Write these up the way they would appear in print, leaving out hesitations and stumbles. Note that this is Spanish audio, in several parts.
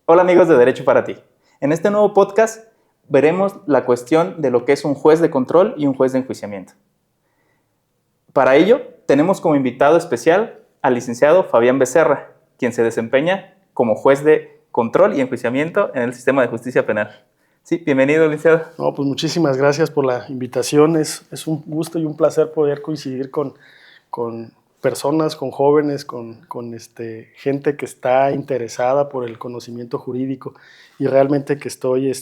Hola amigos de Derecho para ti. En este nuevo podcast veremos la cuestión de lo que es un juez de control y un juez de enjuiciamiento. Para ello, tenemos como invitado especial al licenciado Fabián Becerra, quien se desempeña como juez de control y enjuiciamiento en el sistema de justicia penal. Sí, bienvenido, licenciado. No, pues muchísimas gracias por la invitación. Es un gusto y un placer poder coincidir con personas, con jóvenes, con gente que está interesada por el conocimiento jurídico y realmente que estoy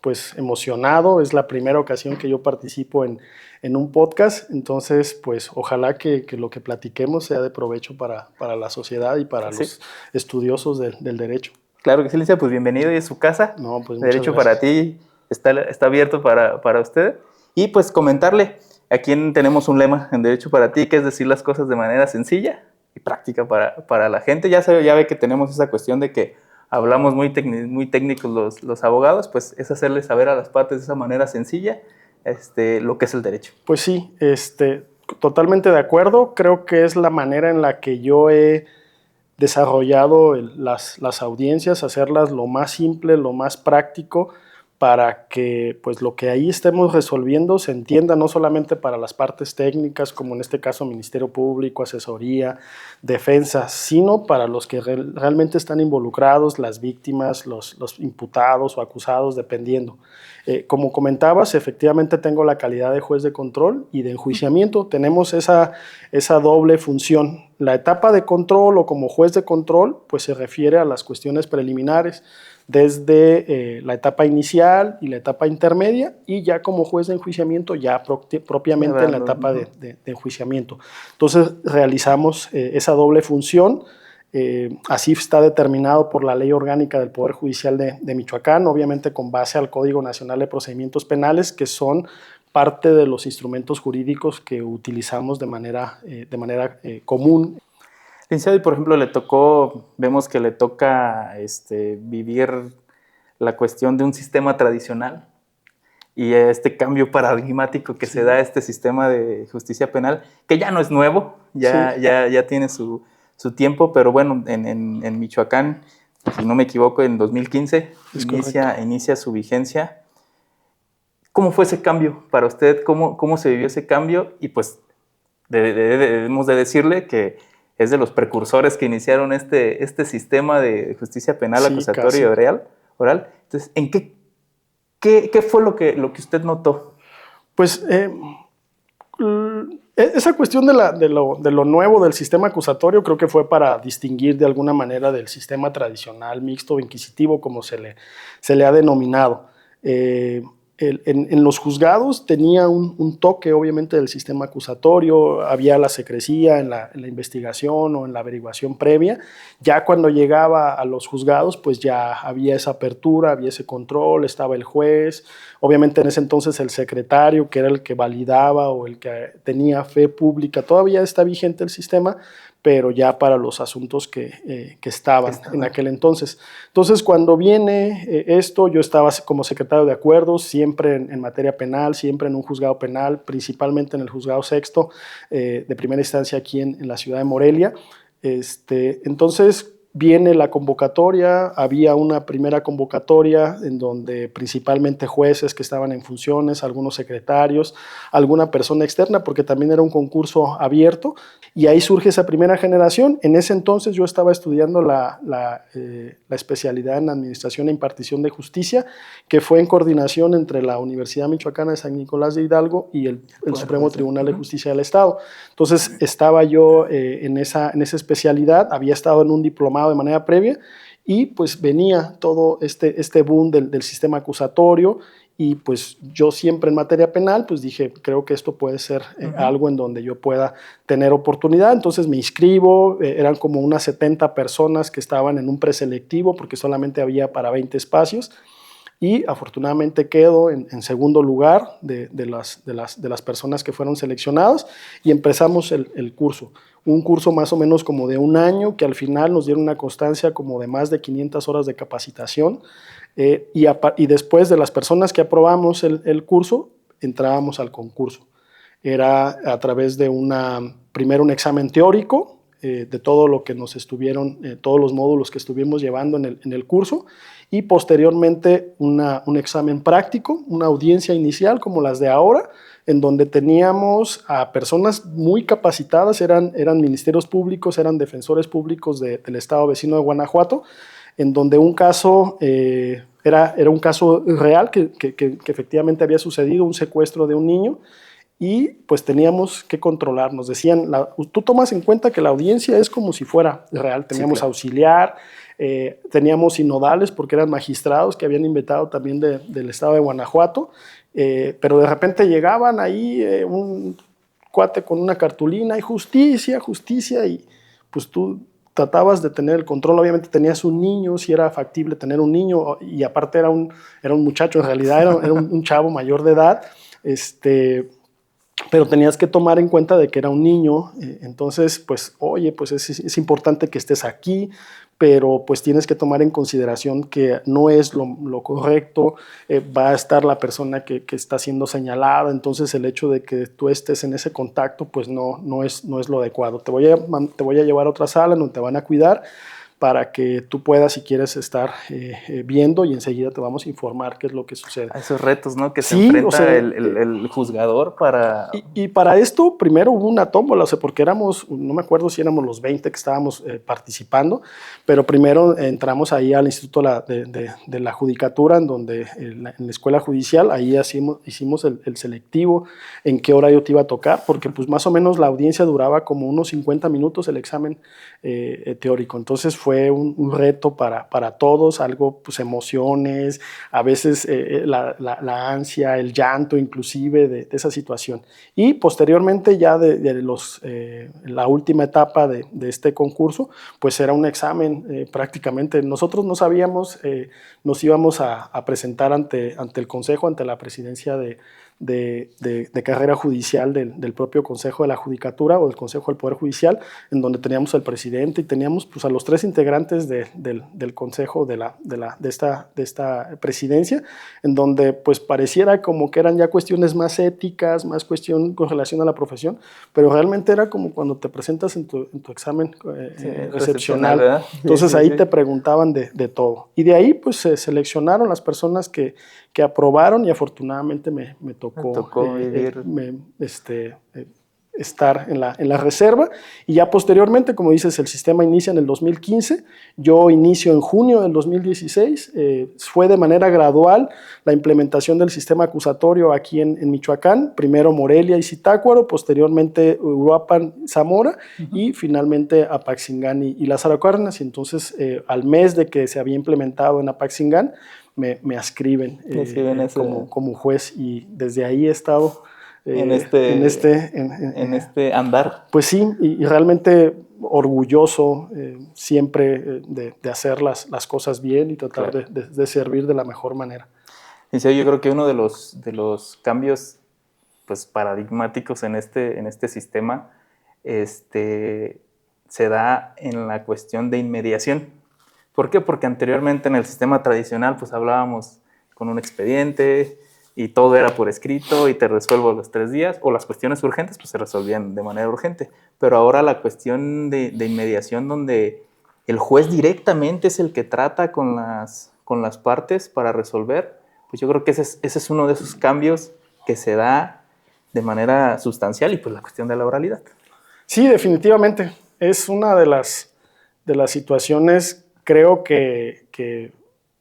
pues emocionado. Es la primera ocasión que yo participo en un podcast, entonces pues ojalá que lo que platiquemos sea de provecho para la sociedad y para los estudiosos del derecho. Claro que sí, licenciado, pues bienvenido y es su casa. No, pues Derecho muchas gracias. para ti está abierto para usted. Y pues comentarle, aquí tenemos un lema en Derecho para ti, que es decir las cosas de manera sencilla y práctica para la gente. Ya ve que tenemos esa cuestión de que hablamos muy técnicos los abogados, pues es hacerles saber a las partes de esa manera sencilla lo que es el derecho. Pues sí, totalmente de acuerdo. Creo que es la manera en la que yo he desarrollado las audiencias, hacerlas lo más simple, lo más práctico, para que pues lo que ahí estemos resolviendo se entienda no solamente para las partes técnicas, como en este caso Ministerio Público, asesoría, defensa, sino para los que realmente están involucrados, las víctimas, los imputados o acusados, dependiendo. Como comentabas, efectivamente tengo la calidad de juez de control y de enjuiciamiento. Tenemos esa doble función. La etapa de control o como juez de control pues se refiere a las cuestiones preliminares, desde la etapa inicial y la etapa intermedia, y ya como juez de enjuiciamiento ya propiamente en la etapa de enjuiciamiento. Entonces realizamos esa doble función. Así está determinado por la Ley Orgánica del Poder Judicial de Michoacán, obviamente con base al Código Nacional de Procedimientos Penales, que son parte de los instrumentos jurídicos que utilizamos de manera común. Licenciado, y por ejemplo, vemos que le toca vivir la cuestión de un sistema tradicional y este cambio paradigmático que se da a este sistema de justicia penal, que ya no es nuevo, ya tiene su tiempo, pero bueno, en Michoacán, si no me equivoco, en 2015 inicia su vigencia. ¿Cómo fue ese cambio para usted? ¿Cómo se vivió ese cambio? Y pues debemos de decirle que es de los precursores que iniciaron este sistema de justicia penal acusatoria y oral. Entonces, ¿en qué fue lo que usted notó? Pues esa cuestión de lo nuevo del sistema acusatorio creo que fue para distinguir de alguna manera del sistema tradicional, mixto o inquisitivo, como se le ha denominado. En los juzgados tenía un toque obviamente del sistema acusatorio, había la secrecía en la investigación o en la averiguación previa. Ya cuando llegaba a los juzgados pues ya había esa apertura, había ese control, estaba el juez, obviamente en ese entonces el secretario, que era el que validaba o el que tenía fe pública. Todavía está vigente el sistema, pero ya para los asuntos que estaban en aquel entonces. Entonces, cuando viene esto, yo estaba como secretario de acuerdos, siempre en materia penal, siempre en un juzgado penal, principalmente en el juzgado sexto de primera instancia aquí en la ciudad de Morelia. Entonces, viene la convocatoria, había una primera convocatoria en donde principalmente jueces que estaban en funciones, algunos secretarios, alguna persona externa, porque también era un concurso abierto, y ahí surge esa primera generación. En ese entonces yo estaba estudiando la especialidad en Administración e Impartición de Justicia, que fue en coordinación entre la Universidad Michoacana de San Nicolás de Hidalgo y el Supremo Tribunal de Justicia del Estado. Entonces estaba yo en esa especialidad, había estado en un diplomado de manera previa y pues venía todo este boom del sistema acusatorio, y pues yo siempre en materia penal pues dije, creo que esto puede ser algo en donde yo pueda tener oportunidad. Entonces me inscribo, eran como unas 70 personas que estaban en un preselectivo porque solamente había para 20 espacios, y afortunadamente quedo en segundo lugar de las personas que fueron seleccionadas, y empezamos el curso. Un curso más o menos como de un año, que al final nos dieron una constancia como de más de 500 horas de capacitación, y después de las personas que aprobamos el curso, entrábamos al concurso. Era a través de primero un examen teórico, de todo lo que nos estuvieron, todos los módulos que estuvimos llevando en el curso, y posteriormente un examen práctico, una audiencia inicial como las de ahora, en donde teníamos a personas muy capacitadas, eran ministerios públicos, eran defensores públicos del estado vecino de Guanajuato, en donde un caso era un caso real que efectivamente había sucedido, un secuestro de un niño, y pues teníamos que controlar. Nos decían, tú tomas en cuenta que la audiencia es como si fuera real. Teníamos auxiliar, teníamos sinodales porque eran magistrados que habían invitado también del estado de Guanajuato, pero de repente llegaban ahí un cuate con una cartulina y justicia, justicia, y pues tú tratabas de tener el control. Obviamente tenías un niño, si era factible tener un niño, y aparte era un muchacho, en realidad era un chavo mayor de edad, pero tenías que tomar en cuenta de que era un niño. Entonces, pues, oye, pues es importante que estés aquí, pero pues tienes que tomar en consideración que no es lo correcto, va a estar la persona que está siendo señalada, entonces el hecho de que tú estés en ese contacto, pues no es lo adecuado. Te voy a llevar a otra sala donde te van a cuidar, para que tú puedas, si quieres, estar viendo, y enseguida te vamos a informar qué es lo que sucede. A esos retos, ¿no? Que se enfrenta, o sea, el juzgador para... Y para esto, primero hubo una tómbola, o sea, porque no me acuerdo si éramos los 20 que estábamos participando, pero primero entramos ahí al Instituto de la Judicatura, en donde en la escuela judicial, ahí hicimos el selectivo, en qué horario te iba a tocar, porque pues más o menos la audiencia duraba como unos 50 minutos el examen teórico. Entonces fue un reto para todos, algo, pues emociones, a veces la ansia, el llanto inclusive de esa situación. Y posteriormente ya la última etapa de este concurso, pues era un examen prácticamente. Nosotros no sabíamos, nos íbamos a presentar ante el Consejo, ante la presidencia de carrera judicial del propio Consejo de la Judicatura o del Consejo del Poder Judicial, en donde teníamos al presidente y teníamos pues a los 3 integrantes del Consejo de esta presidencia, en donde pues pareciera como que eran ya cuestiones más éticas, más cuestión con relación a la profesión, pero realmente era como cuando te presentas en tu examen recepcional, ¿verdad? Entonces ahí te preguntaban de todo, y de ahí pues se seleccionaron las personas que aprobaron, y afortunadamente me tocó vivir, estar en la reserva. Y ya posteriormente, como dices, el sistema inicia en el 2015, yo inicio en junio del 2016, fue de manera gradual la implementación del sistema acusatorio aquí en Michoacán, primero Morelia y Zitácuaro, posteriormente Uruapan, Zamora, y finalmente Apaxingán y Lázaro Cárdenas. Y entonces al mes de que se había implementado en Apaxingán, me ascriben como juez, y desde ahí he estado en este andar. Pues sí, y realmente orgulloso siempre de hacer las cosas bien y tratar de servir de la mejor manera. En serio, yo creo que uno de los cambios pues, paradigmáticos en este sistema se da en la cuestión de inmediación. ¿Por qué? Porque anteriormente en el sistema tradicional pues hablábamos con un expediente y todo era por escrito y te resuelvo los 3 días, o las cuestiones urgentes pues se resolvían de manera urgente. Pero ahora la cuestión de inmediación, donde el juez directamente es el que trata con las partes para resolver, pues yo creo que ese es uno de esos cambios que se da de manera sustancial, y pues la cuestión de la oralidad. Sí, definitivamente. Es una de las situaciones, creo que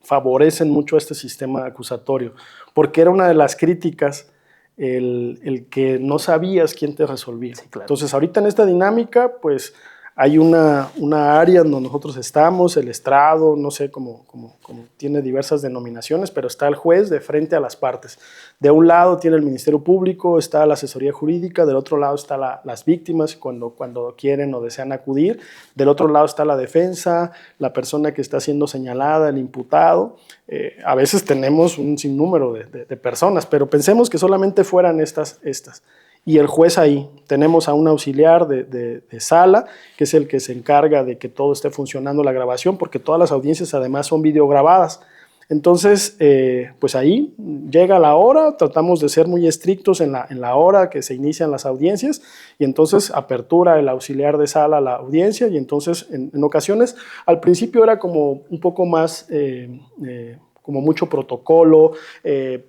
favorecen mucho a este sistema acusatorio, porque era una de las críticas el que no sabías quién te resolvía. Sí, claro. Entonces, ahorita en esta dinámica, pues hay una área en donde nosotros estamos, el estrado, no sé cómo tiene diversas denominaciones, pero está el juez de frente a las partes. De un lado tiene el Ministerio Público, está la asesoría jurídica, del otro lado está las víctimas cuando quieren o desean acudir, del otro lado está la defensa, la persona que está siendo señalada, el imputado. A veces tenemos un sinnúmero de personas, pero pensemos que solamente fueran estas. Y el juez ahí. Tenemos a un auxiliar de sala, que es el que se encarga de que todo esté funcionando la grabación, porque todas las audiencias además son videograbadas. Entonces, pues ahí llega la hora, tratamos de ser muy estrictos en la hora que se inician las audiencias y entonces apertura el auxiliar de sala a la audiencia y entonces en ocasiones al principio era como un poco más... como mucho protocolo,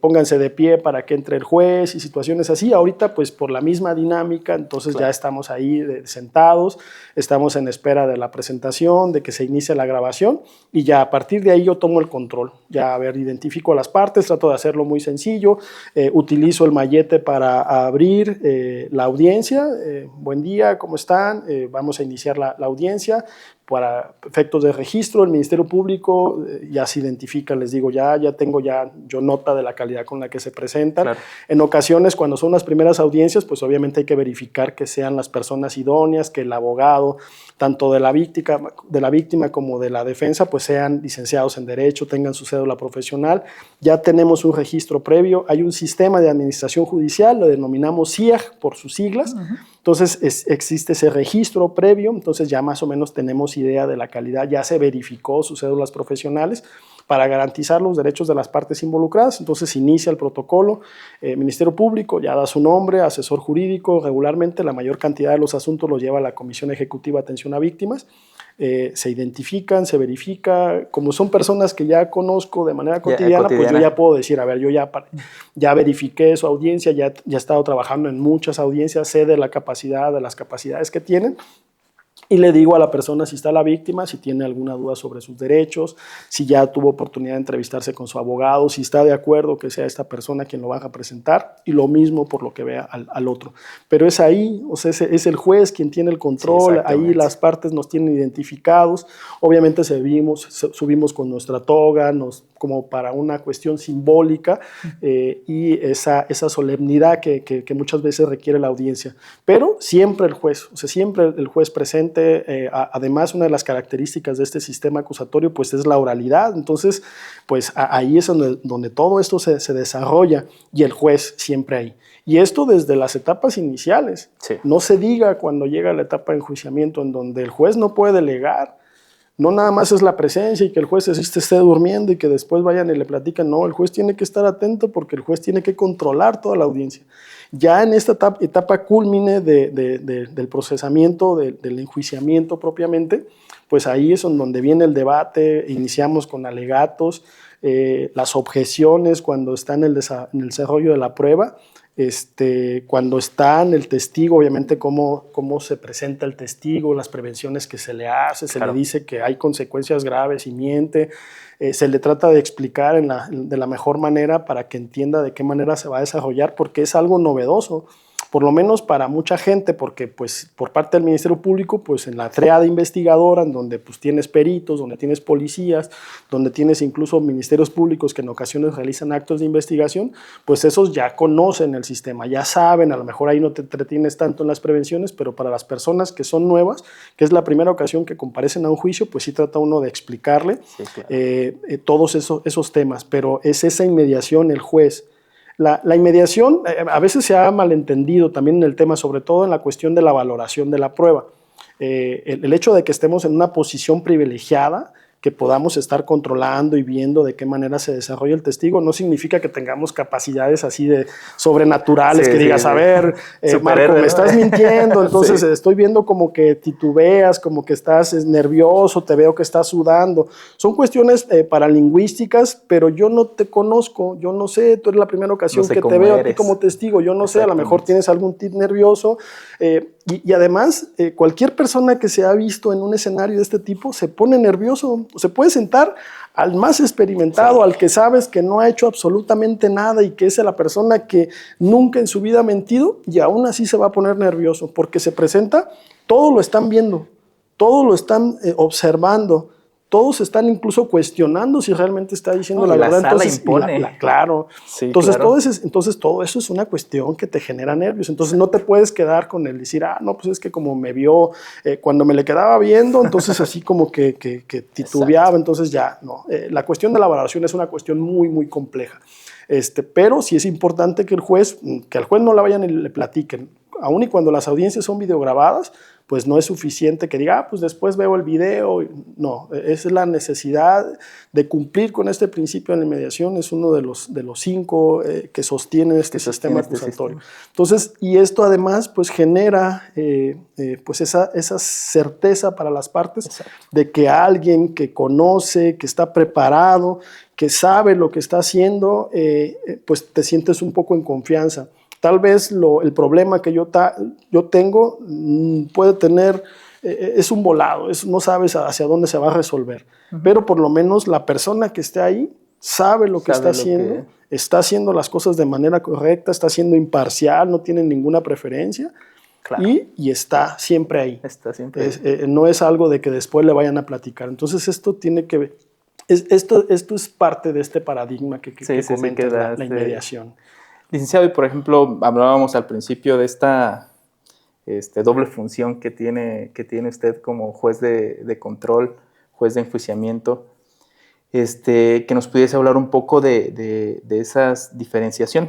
pónganse de pie para que entre el juez y situaciones así. Ahorita, pues por la misma dinámica, entonces ya estamos ahí sentados, estamos en espera de la presentación, de que se inicie la grabación y ya a partir de ahí yo tomo el control. Ya, a ver, identifico las partes, trato de hacerlo muy sencillo, utilizo el mallete para abrir la audiencia. Buen día, ¿cómo están? Vamos a iniciar la audiencia. Para efectos de registro, el Ministerio Público ya se identifica, les digo, ya tengo yo nota de la calidad con la que se presentan. Claro. En ocasiones, cuando son las primeras audiencias, pues obviamente hay que verificar que sean las personas idóneas, que el abogado, tanto de la víctima como de la defensa, pues sean licenciados en Derecho, tengan su cédula profesional. Ya tenemos un registro previo, hay un sistema de administración judicial, lo denominamos CIAG por sus siglas. Entonces existe ese registro previo, entonces ya más o menos tenemos idea de la calidad, ya se verificó sus cédulas profesionales para garantizar los derechos de las partes involucradas. Entonces inicia el protocolo, Ministerio Público ya da su nombre, asesor jurídico, regularmente la mayor cantidad de los asuntos los lleva la Comisión Ejecutiva de Atención a Víctimas. Se identifican, se verifica, como son personas que ya conozco de manera cotidiana, pues yo ya puedo decir, a ver, yo ya verifiqué su audiencia, ya he estado trabajando en muchas audiencias, sé de la capacidad, de las capacidades que tienen, y le digo a la persona si está la víctima, si tiene alguna duda sobre sus derechos, si ya tuvo oportunidad de entrevistarse con su abogado, si está de acuerdo que sea esta persona quien lo va a presentar, y lo mismo por lo que vea al otro. Pero es ahí, o sea, es el juez quien tiene el control, ahí las partes nos tienen identificados, obviamente subimos con nuestra toga, como para una cuestión simbólica, y esa solemnidad que muchas veces requiere la audiencia. Pero siempre el juez, o sea, siempre el juez presente. Además, una de las características de este sistema acusatorio pues es la oralidad, entonces pues ahí es donde todo esto se desarrolla y el juez siempre ahí. Y esto desde las etapas iniciales, no se diga cuando llega la etapa de enjuiciamiento en donde el juez no puede delegar, no nada más es la presencia y que el juez esté durmiendo y que después vayan y le platican, no, el juez tiene que estar atento porque el juez tiene que controlar toda la audiencia. Ya en esta etapa cúlmine del procesamiento, del enjuiciamiento propiamente, pues ahí es donde viene el debate, iniciamos con alegatos, las objeciones cuando está en el desarrollo de la prueba, cuando está en el testigo, obviamente cómo se presenta el testigo, las prevenciones que se le hace, se le dice que hay consecuencias graves y miente, se le trata de explicar de la mejor manera para que entienda de qué manera se va a desarrollar, porque es algo novedoso, por lo menos para mucha gente, porque pues por parte del Ministerio Público, pues en la triada investigadora, en donde pues tienes peritos, donde tienes policías, donde tienes incluso ministerios públicos que en ocasiones realizan actos de investigación, pues esos ya conocen el sistema, ya saben, a lo mejor ahí no te entretienes tanto en las prevenciones, pero para las personas que son nuevas, que es la primera ocasión que comparecen a un juicio, pues sí trata uno de explicarle todos esos temas, pero es esa inmediación, el juez. La inmediación a veces se ha malentendido también en el tema, sobre todo en la cuestión de la valoración de la prueba. El hecho de que estemos en una posición privilegiada, que podamos estar controlando y viendo de qué manera se desarrolla el testigo, no significa que tengamos capacidades así de sobrenaturales, que digas, a ver, Marco, me estás mintiendo, entonces estoy viendo como que titubeas, como que estás nervioso, te veo que estás sudando. Son cuestiones paralingüísticas, pero yo no te conozco, yo no sé, tú eres la primera ocasión que te veo a ti como testigo, yo no sé, a lo mejor tienes algún tic nervioso, y además, cualquier persona que se ha visto en un escenario de este tipo se pone nervioso. Se puede sentar al más experimentado, al que sabes que no ha hecho absolutamente nada y que es la persona que nunca en su vida ha mentido, y aún así se va a poner nervioso porque se presenta, todo lo están viendo, todo lo están observando, todos están incluso cuestionando si realmente está diciendo la verdad. Entonces, impone. Claro. Sí, entonces, claro. Todo eso es una cuestión que te genera nervios. Entonces no te puedes quedar con el decir, no, pues es que como me vio, cuando me le quedaba viendo, entonces así como que titubeaba, exacto. Entonces ya, no. La cuestión de la valoración es una cuestión muy, muy compleja. Pero sí es importante que al juez no la vayan y le platiquen. aun y cuando las audiencias son videograbadas, pues no es suficiente que diga, pues después veo el video. No, esa es la necesidad de cumplir con este principio de la mediación, es uno de los 5 que sostienen este sistema acusatorio. Entonces, y esto además pues genera pues esa certeza para las partes. Exacto. De que alguien que conoce, que está preparado, que sabe lo que está haciendo, pues te sientes un poco en confianza. Tal vez el problema que yo tengo puede tener, es un volado, no sabes hacia dónde se va a resolver, pero por lo menos la persona que esté ahí sabe lo que está haciendo, está haciendo las cosas de manera correcta, está siendo imparcial, no tiene ninguna preferencia. Claro. Y está siempre ahí. Está siempre ahí. No es algo de que después le vayan a platicar. Entonces esto tiene que ver, esto es parte de este paradigma que comenta la inmediación. Licenciado, y por ejemplo, hablábamos al principio de esta doble función que tiene usted como juez de control, juez de enjuiciamiento, que nos pudiese hablar un poco de esa diferenciación.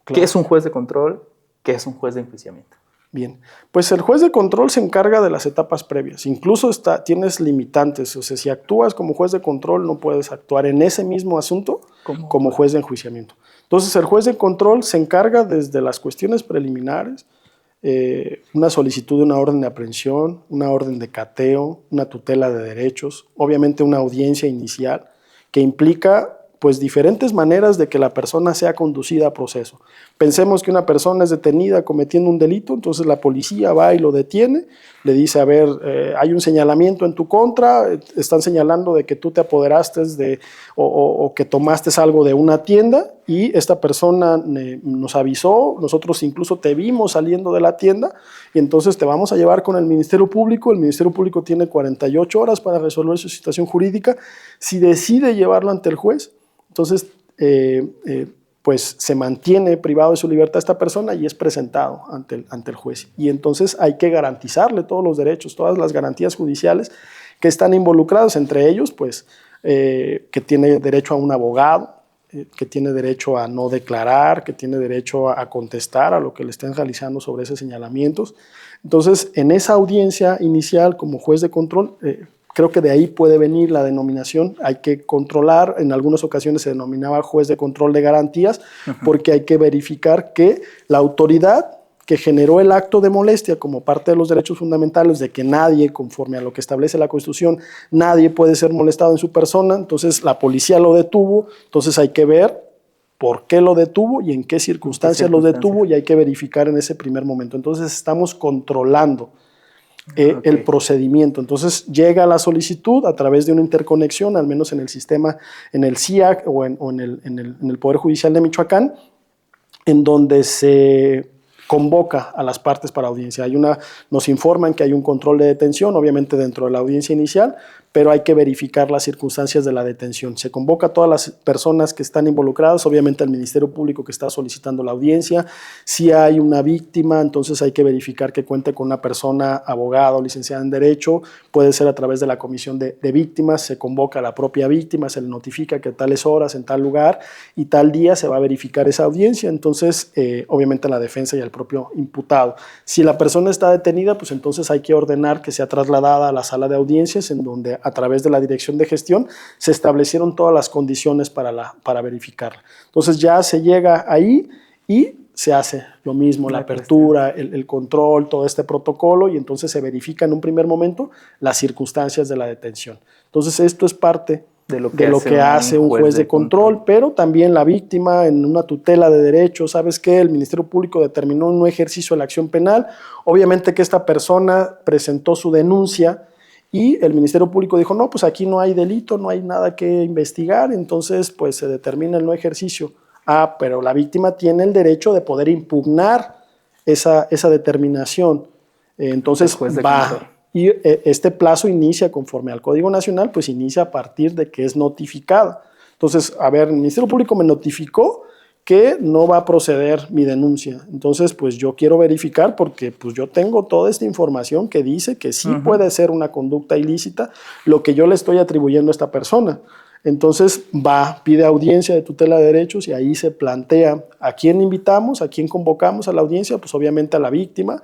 Claro. ¿Qué es un juez de control? ¿Qué es un juez de enjuiciamiento? Bien, pues el juez de control se encarga de las etapas previas, incluso tienes limitantes, o sea, si actúas como juez de control no puedes actuar en ese mismo asunto como juez de enjuiciamiento. Entonces el juez de control se encarga desde las cuestiones preliminares, una solicitud de una orden de aprehensión, una orden de cateo, una tutela de derechos, obviamente una audiencia inicial que implica pues diferentes maneras de que la persona sea conducida a proceso. Pensemos que una persona es detenida cometiendo un delito, entonces la policía va y lo detiene, le dice, a ver, hay un señalamiento en tu contra, están señalando de que tú te apoderaste o que tomaste algo de una tienda y esta persona nos avisó, nosotros incluso te vimos saliendo de la tienda y entonces te vamos a llevar con el Ministerio Público. El Ministerio Público tiene 48 horas para resolver su situación jurídica. Si decide llevarlo ante el juez, entonces pues se mantiene privado de su libertad esta persona y es presentado ante el juez. Y entonces hay que garantizarle todos los derechos, todas las garantías judiciales que están involucradas, entre ellos, pues, que tiene derecho a un abogado, que tiene derecho a no declarar, que tiene derecho a contestar a lo que le estén realizando sobre esos señalamientos. Entonces, en esa audiencia inicial como juez de control, creo que de ahí puede venir la denominación. Hay que controlar, en algunas ocasiones se denominaba juez de control de garantías, porque hay que verificar que la autoridad que generó el acto de molestia como parte de los derechos fundamentales de que nadie, conforme a lo que establece la Constitución, nadie puede ser molestado en su persona, entonces la policía lo detuvo, entonces hay que ver por qué lo detuvo y en qué circunstancias lo detuvo y hay que verificar en ese primer momento. Entonces estamos controlando el procedimiento. Entonces llega la solicitud a través de una interconexión, al menos en el sistema, en el CIAC o en el Poder Judicial de Michoacán, en donde se convoca a las partes para audiencia. Nos informan que hay un control de detención, obviamente dentro de la audiencia inicial, pero hay que verificar las circunstancias de la detención. Se convoca a todas las personas que están involucradas, obviamente al Ministerio Público que está solicitando la audiencia. Si hay una víctima, entonces hay que verificar que cuente con una persona abogada o licenciada en Derecho, puede ser a través de la comisión de víctimas, se convoca a la propia víctima, se le notifica que a tales horas, en tal lugar y tal día se va a verificar esa audiencia, entonces obviamente la defensa y el propio imputado. Si la persona está detenida, pues entonces hay que ordenar que sea trasladada a la sala de audiencias, en donde a través de la dirección de gestión se establecieron todas las condiciones para verificarla. Entonces ya se llega ahí y se hace lo mismo, la apertura, el control, todo este protocolo, y entonces se verifica en un primer momento las circunstancias de la detención. Entonces esto es parte de lo que hace un juez de control, pero también la víctima en una tutela de derechos. ¿Sabes qué? El Ministerio Público determinó un no ejercicio de la acción penal, obviamente que esta persona presentó su denuncia y el Ministerio Público dijo, no, pues aquí no hay delito, no hay nada que investigar, entonces pues se determina el no ejercicio. Ah, pero la víctima tiene el derecho de poder impugnar esa determinación. Entonces va. Y este plazo inicia conforme al Código Nacional, pues inicia a partir de que es notificada. Entonces, a ver, el Ministerio Público me notificó que no va a proceder mi denuncia. Entonces, pues yo quiero verificar porque pues yo tengo toda esta información que dice que sí puede ser una conducta ilícita lo que yo le estoy atribuyendo a esta persona. Entonces pide audiencia de tutela de derechos y ahí se plantea a quién invitamos, a quién convocamos a la audiencia, pues obviamente a la víctima,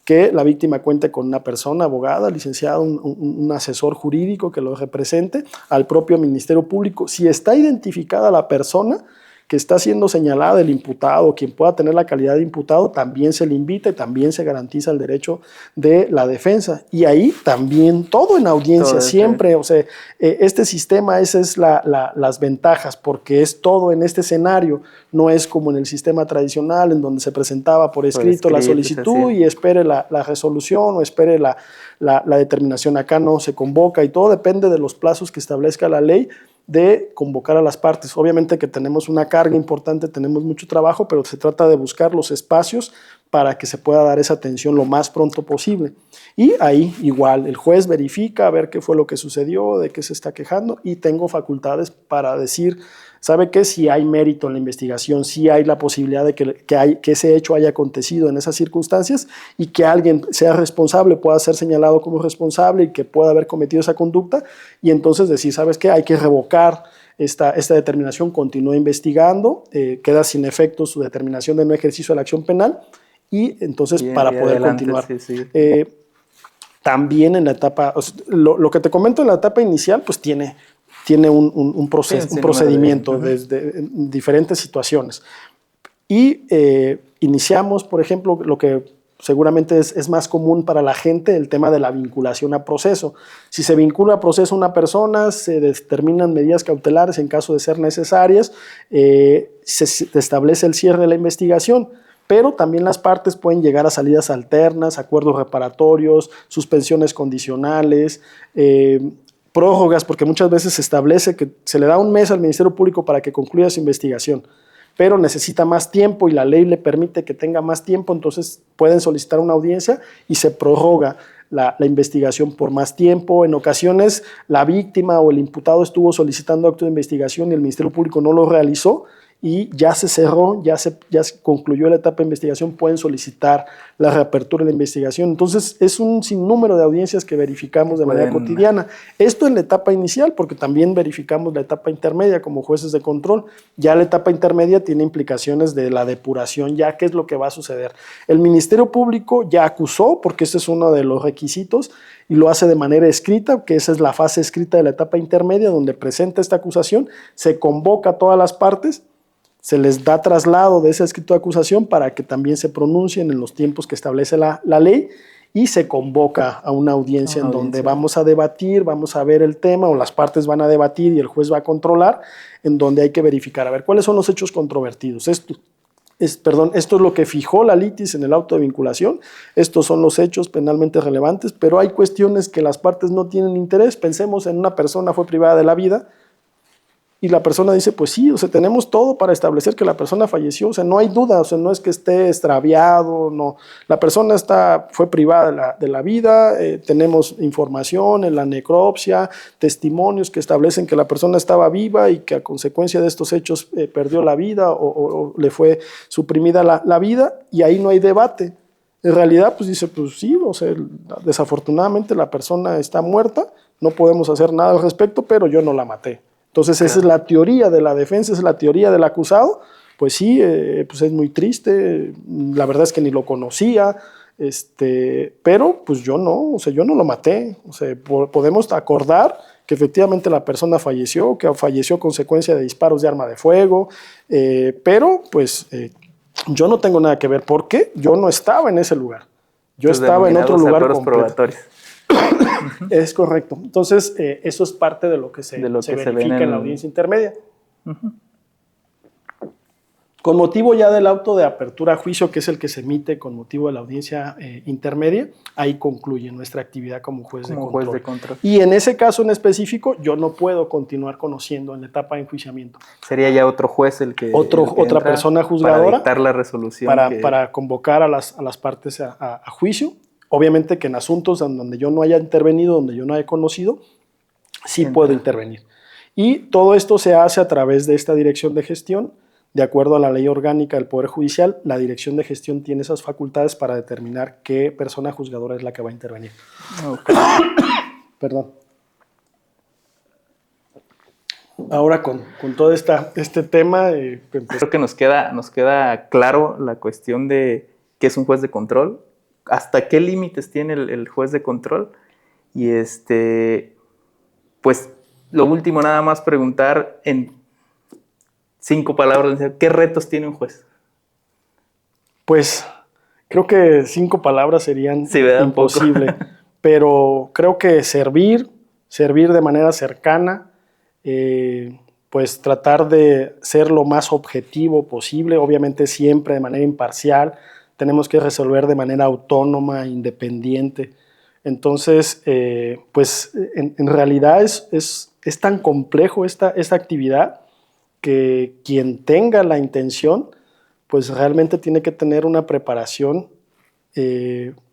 que la víctima cuente con una persona, abogada, licenciado, un asesor jurídico que lo represente, al propio Ministerio Público. Si está identificada la persona que está siendo señalada, el imputado, quien pueda tener la calidad de imputado, también se le invita y también se garantiza el derecho de la defensa. Y ahí también, todo en audiencia, siempre, o sea, este sistema, esas es las ventajas, porque es todo en este escenario, no es como en el sistema tradicional, en donde se presentaba por escrito la solicitud y espere la resolución o espere la determinación. Acá no se convoca y todo depende de los plazos que establezca la ley de convocar a las partes. Obviamente que tenemos una carga importante, tenemos mucho trabajo, pero se trata de buscar los espacios para que se pueda dar esa atención lo más pronto posible. Y ahí igual, el juez verifica a ver qué fue lo que sucedió, de qué se está quejando, y tengo facultades para decir, ¿sabe qué? Si hay mérito en la investigación, si hay la posibilidad de que ese hecho haya acontecido en esas circunstancias y que alguien sea responsable, pueda ser señalado como responsable y que pueda haber cometido esa conducta, y entonces decir, ¿sabes qué? Hay que revocar esta determinación, continúa investigando, queda sin efecto su determinación de no ejercicio de la acción penal, y entonces para poder continuar. Sí. También en la etapa, lo que te comento en la etapa inicial, pues tiene un procedimiento desde diferentes situaciones. Y iniciamos, por ejemplo, lo que seguramente es más común para la gente, el tema de la vinculación a proceso. Si se vincula a proceso una persona, se determinan medidas cautelares en caso de ser necesarias, se establece el cierre de la investigación, pero también las partes pueden llegar a salidas alternas, acuerdos reparatorios, suspensiones condicionales, prórrogas, porque muchas veces se establece que se le da un mes al Ministerio Público para que concluya su investigación, pero necesita más tiempo y la ley le permite que tenga más tiempo, entonces pueden solicitar una audiencia y se prorroga la investigación por más tiempo. En ocasiones la víctima o el imputado estuvo solicitando acto de investigación y el Ministerio Público no lo realizó, y ya se cerró, ya se concluyó la etapa de investigación, pueden solicitar la reapertura de la investigación. Entonces, es un sinnúmero de audiencias que verificamos de manera cotidiana. Esto en la etapa inicial, porque también verificamos la etapa intermedia como jueces de control. Ya la etapa intermedia tiene implicaciones de la depuración, ya qué es lo que va a suceder. El Ministerio Público ya acusó, porque ese es uno de los requisitos, y lo hace de manera escrita, que esa es la fase escrita de la etapa intermedia, donde presenta esta acusación, se convoca a todas las partes, se les da traslado de ese escrito de acusación para que también se pronuncien en los tiempos que establece la ley, y se convoca a una audiencia en donde vamos a debatir, vamos a ver el tema, o las partes van a debatir y el juez va a controlar, en donde hay que verificar, a ver, ¿cuáles son los hechos controvertidos? Esto es lo que fijó la litis en el auto de vinculación, estos son los hechos penalmente relevantes, pero hay cuestiones que las partes no tienen interés. Pensemos en una persona fue privada de la vida, y la persona dice, pues sí, o sea, tenemos todo para establecer que la persona falleció, o sea, no hay duda, o sea, no es que esté extraviado, no, la persona fue privada de la vida, tenemos información en la necropsia, testimonios que establecen que la persona estaba viva y que a consecuencia de estos hechos perdió la vida o le fue suprimida la vida, y ahí no hay debate. En realidad, pues dice, pues sí, o sea, desafortunadamente la persona está muerta, no podemos hacer nada al respecto, pero yo no la maté. Entonces, esa es la teoría de la defensa, es la teoría del acusado. Pues sí, pues es muy triste, la verdad es que ni lo conocía, pero pues yo no, o sea, yo no lo maté. O sea, podemos acordar que efectivamente la persona falleció, que falleció a consecuencia de disparos de arma de fuego, pero pues yo no tengo nada que ver, porque yo no estaba en ese lugar. Yo estaba en otro lugar completo. Es correcto. Entonces, eso es parte de lo que se verifica en la audiencia intermedia. Con motivo ya del auto de apertura a juicio, que es el que se emite con motivo de la audiencia intermedia, ahí concluye nuestra actividad como juez de control. Y en ese caso en específico, yo no puedo continuar conociendo en la etapa de enjuiciamiento. Sería ya otro juez el que otra persona juzgadora para dictar la resolución. Para convocar a las partes a juicio. Obviamente que en asuntos en donde yo no haya intervenido, donde yo no haya conocido, sí puedo intervenir. Y todo esto se hace a través de esta dirección de gestión. De acuerdo a la ley orgánica del Poder Judicial, la dirección de gestión tiene esas facultades para determinar qué persona juzgadora es la que va a intervenir. Okay. Perdón. Ahora con todo este tema, pues, Creo que nos queda claro la cuestión de qué es un juez de control, hasta qué límites tiene el juez de control. Y pues lo último, nada más preguntar en 5 palabras, ¿qué retos tiene un juez? pues creo que 5 palabras serían Sí, ¿verdad? Un poco. imposible, pero creo que servir de manera cercana, pues tratar de ser lo más objetivo posible, obviamente siempre de manera imparcial, tenemos que resolver de manera autónoma, independiente. Entonces, pues en realidad es tan complejo esta actividad que quien tenga la intención, pues realmente tiene que tener una preparación,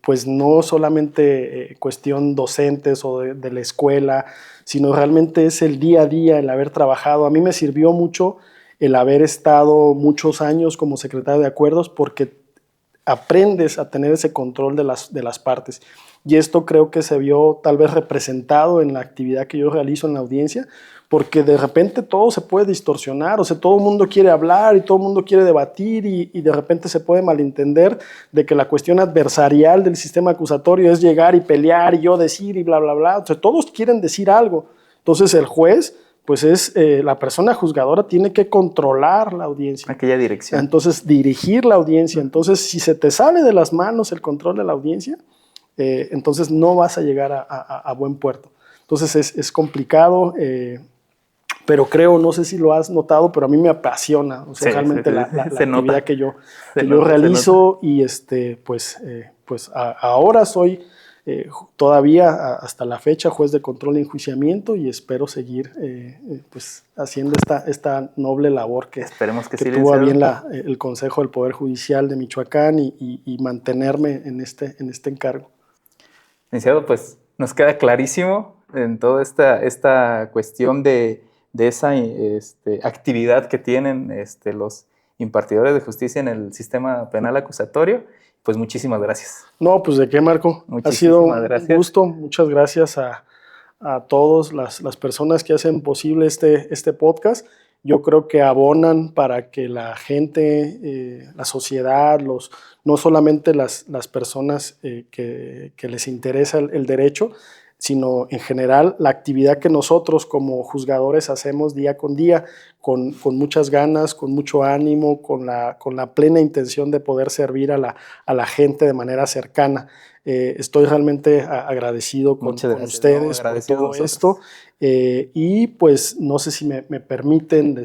pues no solamente cuestión docentes o de la escuela, sino realmente es el día a día, el haber trabajado. A mí me sirvió mucho el haber estado muchos años como secretario de acuerdos porque aprendes a tener ese control de las partes. Y esto creo que se vio tal vez representado en la actividad que yo realizo en la audiencia, porque de repente todo se puede distorsionar, o sea, todo el mundo quiere hablar y todo el mundo quiere debatir y de repente se puede malentender de que la cuestión adversarial del sistema acusatorio es llegar y pelear y yo decir y bla, bla, bla. O sea, todos quieren decir algo. Entonces el juez pues es la persona juzgadora tiene que controlar la audiencia. Aquella dirección. Entonces, dirigir la audiencia. Entonces, si se te sale de las manos el control de la audiencia, entonces no vas a llegar a buen puerto. Entonces, es complicado, pero creo, no sé si lo has notado, pero a mí me apasiona, o sea, Sí, realmente sí, la actividad nota. que yo realizo y pues ahora soy todavía hasta la fecha juez de control e enjuiciamiento y espero seguir pues haciendo esta noble labor que sí, tuvo a bien el Consejo del Poder Judicial de Michoacán y mantenerme en este encargo. Licenciado, pues nos queda clarísimo en toda esta cuestión de esa actividad que tienen los impartidores de justicia en el sistema penal acusatorio. Pues muchísimas gracias. No, pues de qué, Marco. Ha sido un gusto. Muchas gracias a todas las personas que hacen posible este podcast. Yo creo que abonan para que la gente, la sociedad, no solamente las personas que les interesa el derecho, sino en general la actividad que nosotros como juzgadores hacemos día con día, con muchas ganas, con mucho ánimo, con la plena intención de poder servir a la gente de manera cercana. Estoy realmente agradecido con ustedes por todo esto. Y pues no sé si me permiten,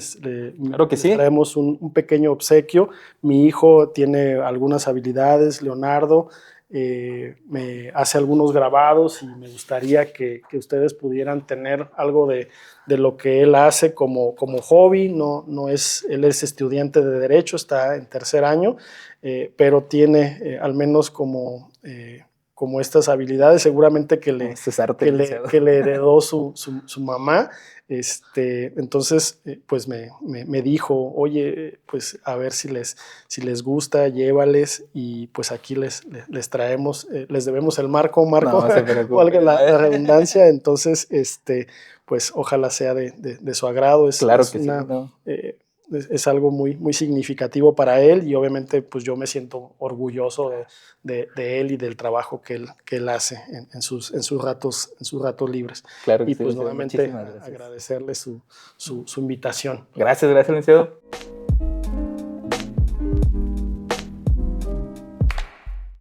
claro que les sí. traemos un pequeño obsequio. Mi hijo tiene algunas habilidades, Leonardo, me hace algunos grabados y me gustaría que ustedes pudieran tener algo de lo que él hace como hobby. Él es estudiante de Derecho, está en 3er año, pero tiene al menos como estas habilidades, seguramente que le heredó su mamá. Entonces, pues me dijo, oye, pues a ver si les gusta, llévales y pues aquí les traemos, les debemos el marco, no valga la redundancia. Entonces, pues ojalá sea de su agrado. Claro que sí, ¿no? Es algo muy, muy significativo para él y obviamente pues yo me siento orgulloso de él y del trabajo que él hace en sus ratos libres. Claro que y pues sí, nuevamente agradecerle su invitación. Gracias, licenciado.